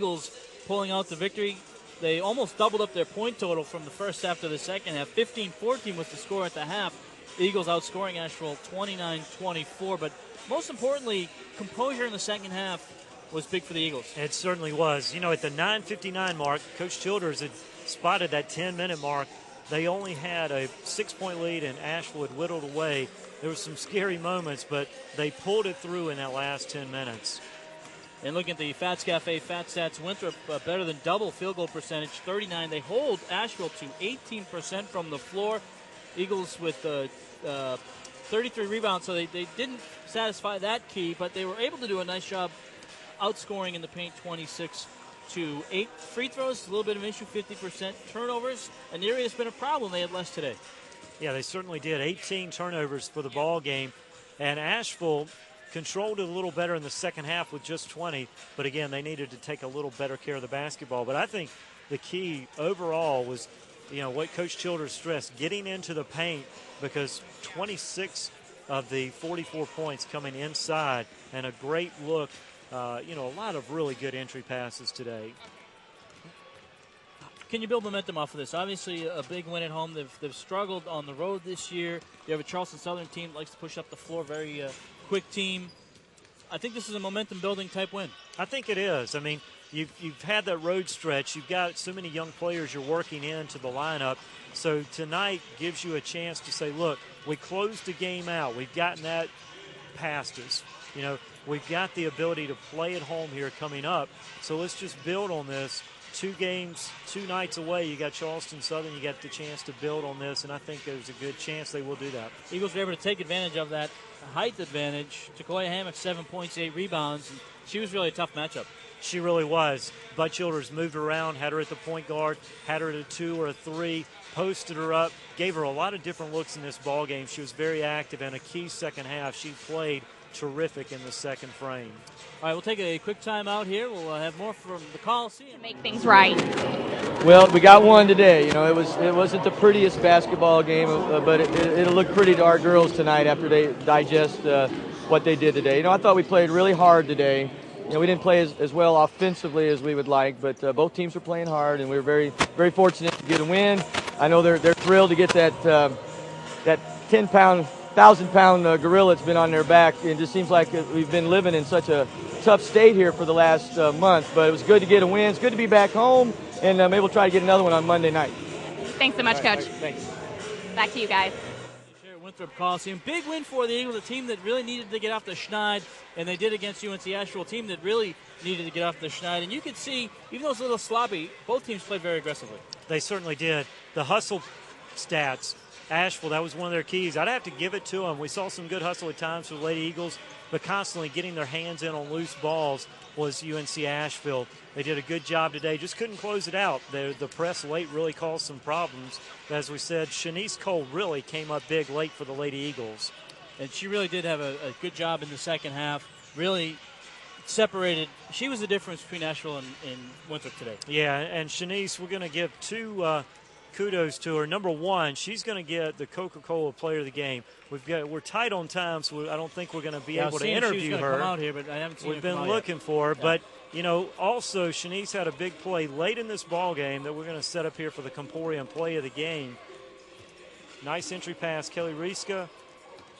Eagles pulling out the victory. They almost doubled up their point total from the first half to the second half. 15-14 was the score at the half. The Eagles outscoring Asheville 29-24. But most importantly, composure in the second half was big for the Eagles. It certainly was. You know, at the 9:59 mark, Coach Childers had spotted that 10-minute mark. They only had a 6-point lead, and Asheville had whittled away. There were some scary moments, but they pulled it through in that last 10 minutes. And looking at the Fats Cafe Fat Stats, Winthrop better than double field goal percentage, 39. They hold Asheville to 18% from the floor. Eagles with 33 rebounds, so they didn't satisfy that key, but they were able to do a nice job outscoring in the paint 26-8. Free throws, a little bit of an issue, 50%. Turnovers, an area that's been a problem. They had less today. Yeah, they certainly did. 18 turnovers for the ball game. And Asheville controlled it a little better in the second half with just 20. But, again, they needed to take a little better care of the basketball. But I think the key overall was, you know, what Coach Childers stressed, getting into the paint, because 26 of the 44 points coming inside, and a great look. A lot of really good entry passes today. Can you build momentum off of this? Obviously, a big win at home. They've struggled on the road this year. You have a Charleston Southern team that likes to push up the floor, very quick team. I think this is a momentum-building type win. I think it is. I mean, you've had that road stretch. You've got so many young players you're working into the lineup. So tonight gives you a chance to say, look, we closed the game out. We've gotten that past us. You know, we've got the ability to play at home here coming up. So let's just build on this. 2 games, 2 nights away. You got Charleston Southern. You got the chance to build on this, and I think there's a good chance they will do that. Eagles were able to take advantage of that height advantage. Takoya Hammock, 7 points, 8 rebounds. And she was really a tough matchup. She really was. Bud Childers moved her around, had her at the point guard, had her at a 2 or a 3, posted her up, gave her a lot of different looks in this ball game. She was very active in a key second half. She played terrific in the second frame. All right, we'll take a quick timeout here. We'll have more from the Coliseum. To make things right. Well, we got one today. You know, it wasn't the prettiest basketball game, but it'll look pretty to our girls tonight after they digest what they did today. You know, I thought we played really hard today. You know, we didn't play as well offensively as we would like, but both teams were playing hard, and we were very, very fortunate to get a win. I know they're thrilled to get that 10-pound, 1,000-pound gorilla that's been on their back. It just seems like we've been living in such a tough state here for the last month, but it was good to get a win. It's good to be back home, and maybe we'll try to get another one on Monday night. Thanks so much, right, Coach. Thanks. Back to you guys. Winthrop Coliseum. Big win for the Eagles, a team that really needed to get off the schneid, and they did against UNC Asheville, a team that really needed to get off the schneid. And you could see, even though it was a little sloppy, both teams played very aggressively. They certainly did. The hustle stats, Asheville, that was one of their keys. I'd have to give it to them. We saw some good hustle at times for the Lady Eagles, but constantly getting their hands in on loose balls was UNC Asheville. They did a good job today. Just couldn't close it out. The press late really caused some problems. As we said, Shanice Cole really came up big late for the Lady Eagles. And she really did have a good job in the second half. Really separated. She was the difference between Asheville and Winthrop today. Yeah, and Shanice, we're going to give 2 kudos to her. Number 1, she's going to get the Coca-Cola Player of the Game. We're tight on time, so I don't think we're going to be able to interview her. Come out here, but I haven't seen We've her been looking for her, but you know, also Shanice had a big play late in this ball game that we're going to set up here for the Comporium Play of the Game. Nice entry pass, Kelly Rieska.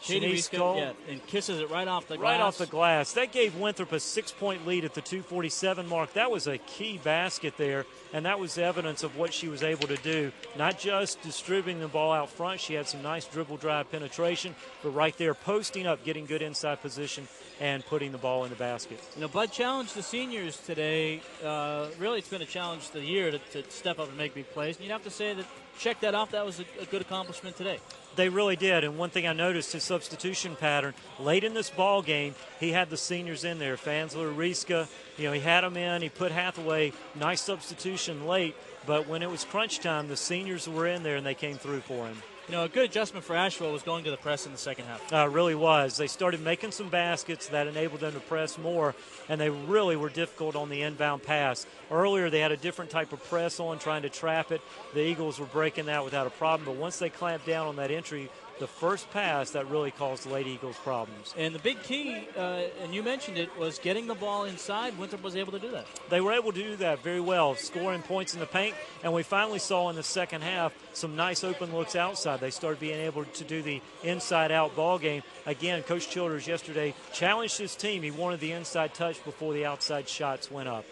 Shanice Cole, and kisses it right off the glass. Right off the glass. That gave Winthrop a 6-point lead at the 2:47 mark. That was a key basket there, and that was evidence of what she was able to do. Not just distributing the ball out front. She had some nice dribble drive penetration, but right there posting up, getting good inside position, and putting the ball in the basket. You know, Bud challenged the seniors today. Really, it's been a challenge the year to step up and make big plays. And you'd have to say that, check that off, that was a good accomplishment today. They really did, and one thing I noticed, his substitution pattern, late in this ball game, he had the seniors in there. Fansler, Rieska, you know, he had them in. He put Hathaway, nice substitution late, but when it was crunch time, the seniors were in there, and they came through for him. You know, a good adjustment for Asheville was going to the press in the second half. It really was. They started making some baskets that enabled them to press more, and they really were difficult on the inbound pass. Earlier, they had a different type of press on, trying to trap it. The Eagles were breaking that without a problem, but once they clamped down on that entry the first pass that really caused the Lady Eagles problems. And the big key, and you mentioned it, was getting the ball inside. Winthrop was able to do that. They were able to do that very well, scoring points in the paint, and we finally saw in the second half some nice open looks outside. They started being able to do the inside-out ball game. Again, Coach Childers yesterday challenged his team. He wanted the inside touch before the outside shots went up.